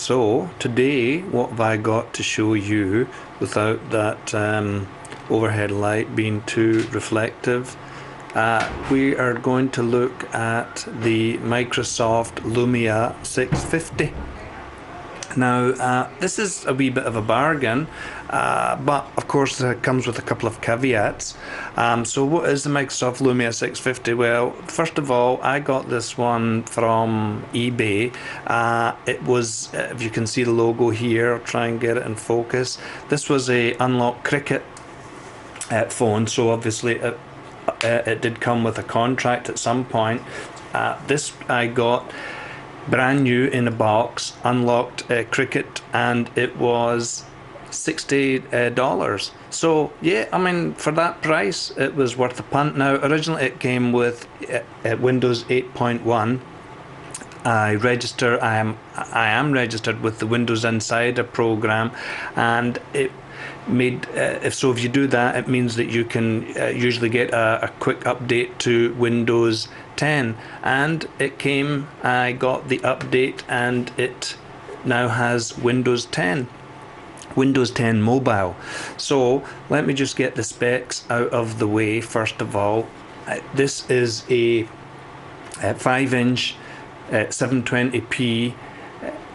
So today what have I got to show you without that overhead light being too reflective? We are going to look at the Microsoft Lumia 650. Now this is a wee bit of a bargain, but of course it comes with a couple of caveats. So what is the Microsoft Lumia 650? Well, first of all, I got this one from eBay. It was, if you can see the logo here, I'll try and get it in focus. This was a unlocked Cricket phone, so obviously it did come with a contract at some point. This I got brand new in a box, unlocked Cricket, and it was $60. So yeah, I mean, for that price it was worth the punt. Now originally it came with Windows 8.1. I am registered with the Windows Insider program, and it made if you do that, it means that you can usually get a quick update to Windows 10, and I got the update and it now has Windows 10 Mobile. So let me just get the specs out of the way. First of all, this is a 5-inch 720p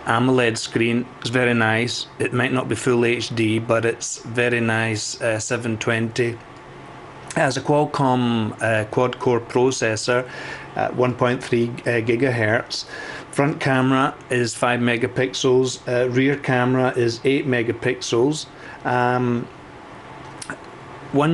AMOLED screen. It's very nice. It might not be full HD, but it's very nice. 720. It has a Qualcomm quad-core processor at 1.3 gigahertz. Front camera is 5 megapixels. Rear camera is 8 megapixels. 1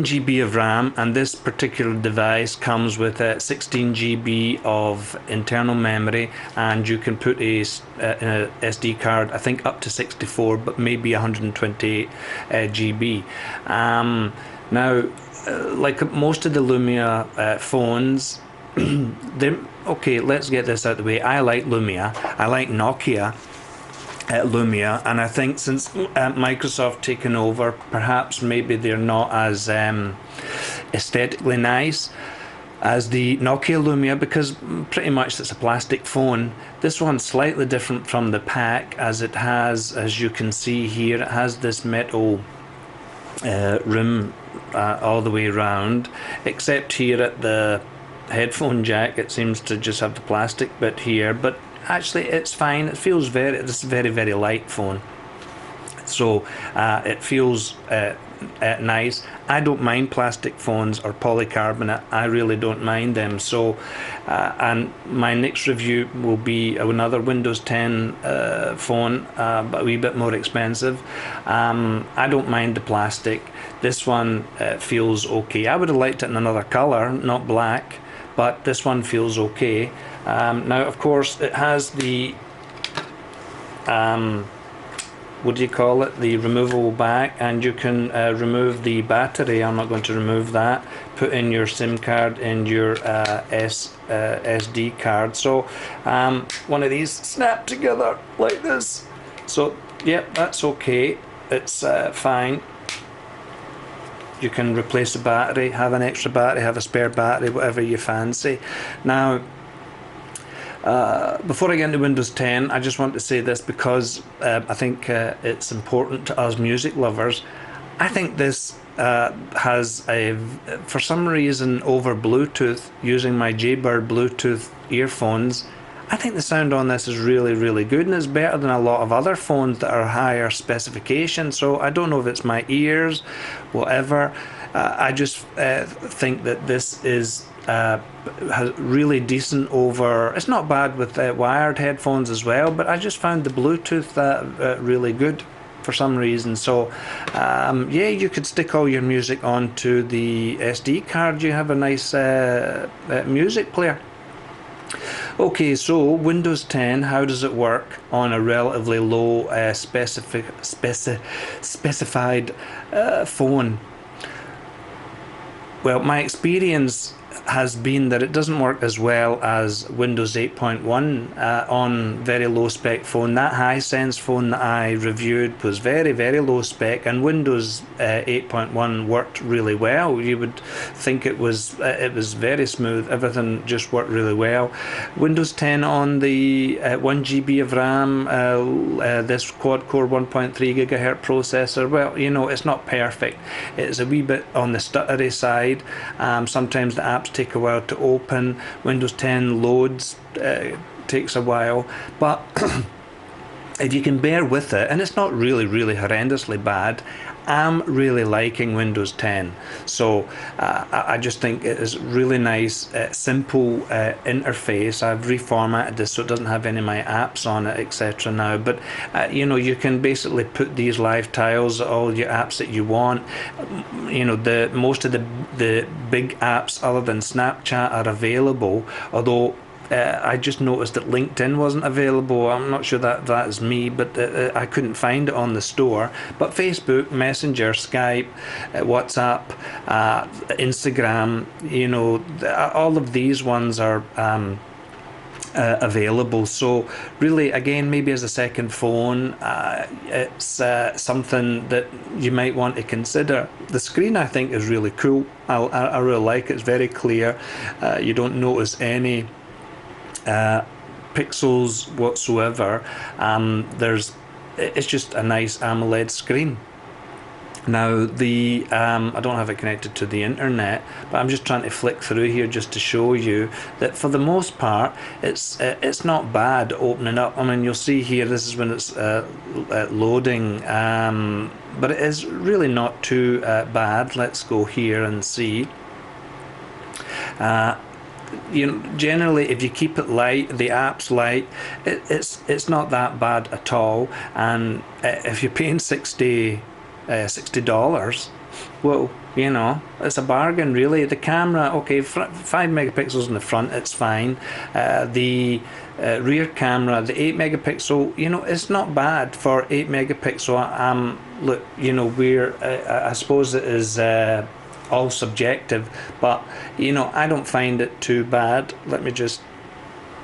GB of RAM, and this particular device comes with 16 GB of internal memory, and you can put a SD card, I think up to 64, but maybe 128 GB. Now, like most of the Lumia phones, okay, let's get this out of the way. I like Lumia. I like Nokia Lumia, and I think since Microsoft taken over, perhaps maybe they're not as aesthetically nice as the Nokia Lumia, because pretty much it's a plastic phone. This one's slightly different from the pack, as it has, as you can see here, it has this metal rim all the way around, except here at the headphone jack it seems to just have the plastic bit here, but actually it's fine. It feels it's a very, very light phone, so it feels nice. I don't mind plastic phones or polycarbonate. I really don't mind them. So and my next review will be another Windows 10 phone, but a wee bit more expensive. I don't mind the plastic. This one feels okay. I would have liked it in another color, not black, but this one feels okay. Now of course it has the what do you call it, the removable back, and you can remove the battery. I'm not going to remove that. Put in your SIM card and your SD card. So one of these snap together like this. So yeah, that's okay. It's fine. You can replace the battery, have an extra battery, have a spare battery, whatever you fancy. Now, before I get into Windows 10, I just want to say this, because I think it's important to us music lovers. I think this has for some reason, over Bluetooth, using my Jaybird Bluetooth earphones, I think the sound on this is really, really good, and it's better than a lot of other phones that are higher specification. So I don't know if it's my ears, whatever. I just think that this is has really decent over. It's not bad with wired headphones as well, but I just found the Bluetooth really good for some reason. So yeah, you could stick all your music onto the SD card. You have a nice music player. Okay, so Windows 10, how does it work on a relatively low specified phone? Well, my experience has been that it doesn't work as well as Windows 8.1 on very low spec phone. That Hisense phone that I reviewed was very, very low spec, and Windows 8.1 worked really well. You would think it was very smooth. Everything just worked really well. Windows 10 on the 1 GB of RAM, this quad-core 1.3 gigahertz processor. Well, you know, it's not perfect. It's a wee bit on the stuttery side. Sometimes the apps take a while to open. Windows 10 loads, takes a while, but if you can bear with it, and it's not really horrendously bad, I'm really liking Windows 10. So I just think it is really nice, simple interface. I've reformatted this so it doesn't have any of my apps on it, etc. now. But you know, you can basically put these live tiles, all your apps that you want. You know, most of the big apps other than Snapchat are available, although I just noticed that LinkedIn wasn't available. I'm not sure that is me, but I couldn't find it on the store. But Facebook, Messenger, Skype, WhatsApp, Instagram, you know, all of these ones are available. So really, again, maybe as a second phone, it's something that you might want to consider. The screen, I think, is really cool. I really like it. It's very clear. You don't notice any pixels whatsoever. It's just a nice AMOLED screen. Now I don't have it connected to the internet, but I'm just trying to flick through here just to show you that for the most part it's not bad opening up. I mean, you'll see here, this is when it's loading, but it is really not too bad. Let's go here and see. You know, generally, if you keep it light, the app's light, it's not that bad at all. And if you're paying $60, well, you know, it's a bargain, really. The camera, okay, 5 megapixels in the front, it's fine. The rear camera, the 8 megapixel, you know, it's not bad for 8 megapixel. Look, you know, I suppose it is all subjective, but you know, I don't find it too bad. Let me just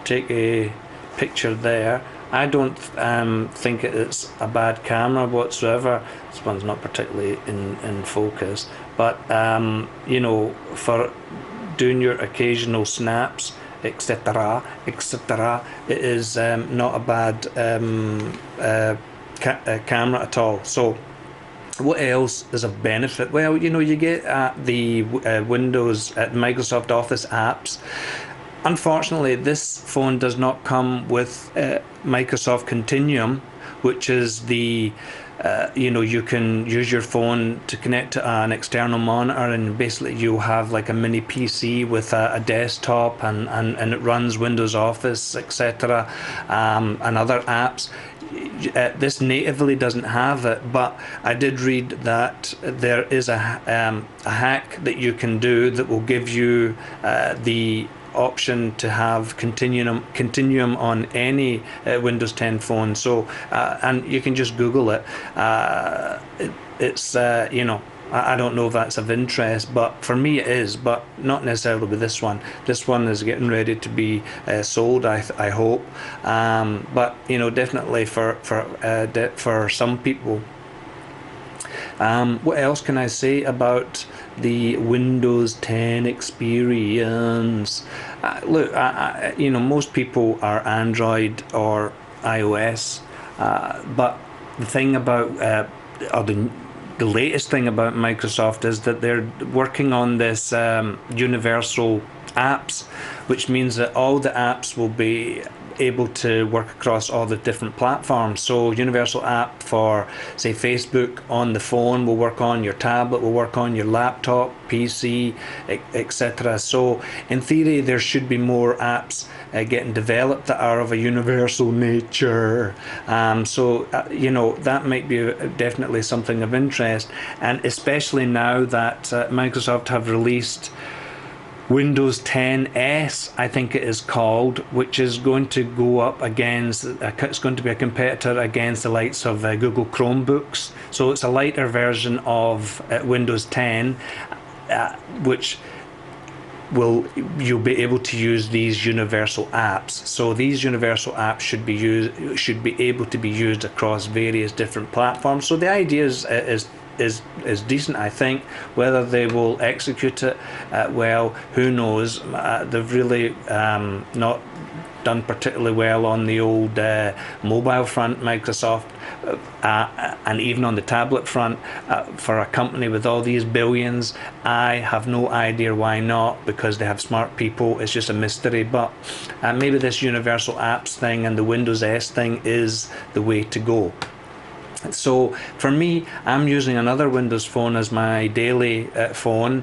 take a picture there. I don't think it's a bad camera whatsoever. This one's not particularly in focus, but you know, for doing your occasional snaps, etc., it is not a bad camera at all. So what else is of benefit? Well, you know, you get the Windows, Microsoft Office apps. Unfortunately, this phone does not come with Microsoft Continuum, which is the you know, you can use your phone to connect to an external monitor, and basically you have like a mini PC with a desktop, and it runs Windows Office, etc., and other apps. This natively doesn't have it, but I did read that there is a hack that you can do that will give you the option to have continuum on any Windows 10 phone. So and you can just Google it. It's you know, I don't know if that's of interest, but for me it is, but not necessarily with this one. This one is getting ready to be sold, I hope. But you know, definitely for some people. What else can I say about the Windows 10 experience? Look, you know, most people are Android or iOS, but the thing about or the latest thing about Microsoft is that they're working on this universal apps, which means that all the apps will be able to work across all the different platforms. So universal app for, say, Facebook on the phone will work on your tablet, will work on your laptop, PC, etc. So in theory there should be more apps getting developed that are of a universal nature. So you know, that might be definitely something of interest, and especially now that Microsoft have released Windows 10S, I think it is called, which is going to go up against, it's going to be a competitor against the likes of Google Chromebooks. So it's a lighter version of Windows 10, which you'll be able to use these universal apps. So these universal apps should be able to be used across various different platforms. So the idea is decent, I think. Whether they will execute it well, who knows? They've really not done particularly well on the old mobile front, Microsoft, and even on the tablet front. For a company with all these billions, I have no idea why not, because they have smart people. It's just a mystery. But maybe this universal apps thing and the Windows S thing is the way to go. So for me, I'm using another Windows phone as my daily phone,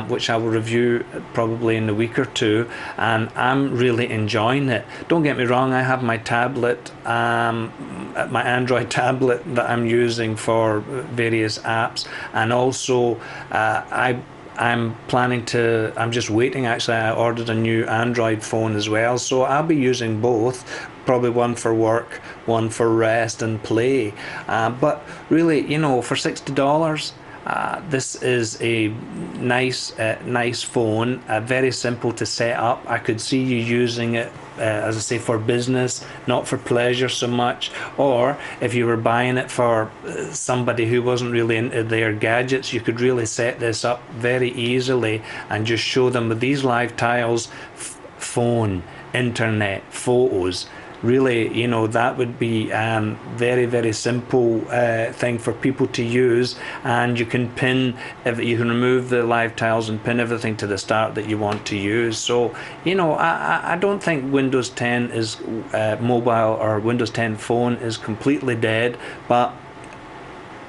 which I will review probably in a week or two, and I'm really enjoying it. Don't get me wrong, I have my tablet, my Android tablet that I'm using for various apps, and also I'm just waiting actually. I ordered a new Android phone as well, so I'll be using both, probably one for work, one for rest and play. But really, for $60, this is a nice phone, very simple to set up. I could see you using it, as I say, for business, not for pleasure so much. Or if you were buying it for somebody who wasn't really into their gadgets, you could really set this up very easily and just show them with these live tiles, phone, internet, photos. Really, that would be very, very simple thing for people to use, and you can you can remove the live tiles and pin everything to the start that you want to use. So, I don't think Windows 10 is mobile, or Windows 10 phone is completely dead, but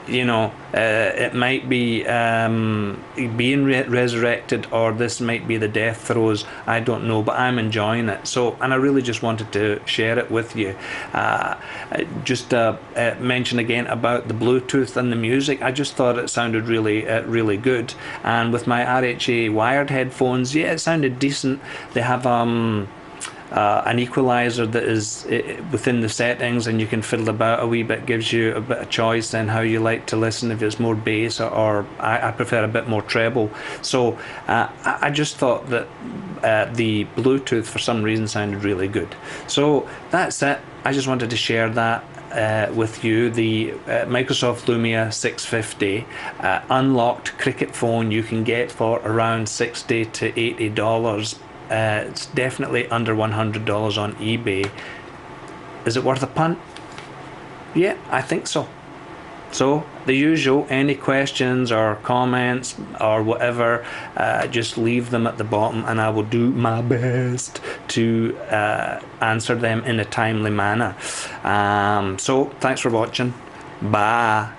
it might be being resurrected, or this might be the death throes. I don't know, but I'm enjoying it. So, and I really just wanted to share it with you. Just mention again about the Bluetooth and the music. I just thought it sounded really good. And with my RHA wired headphones, yeah, it sounded decent. They have an equalizer that is within the settings, and you can fiddle about a wee bit, gives you a bit of choice in how you like to listen, if it's more bass, or I prefer a bit more treble. So I just thought that the Bluetooth for some reason sounded really good. So that's it. I just wanted to share that with you. The Microsoft Lumia 650 unlocked cricket phone you can get for around $60 to $80. It's definitely under $100 on eBay. Is it worth a punt? Yeah, I think so. So, the usual, any questions or comments or whatever, just leave them at the bottom, and I will do my best to answer them in a timely manner. So, thanks for watching. Bye.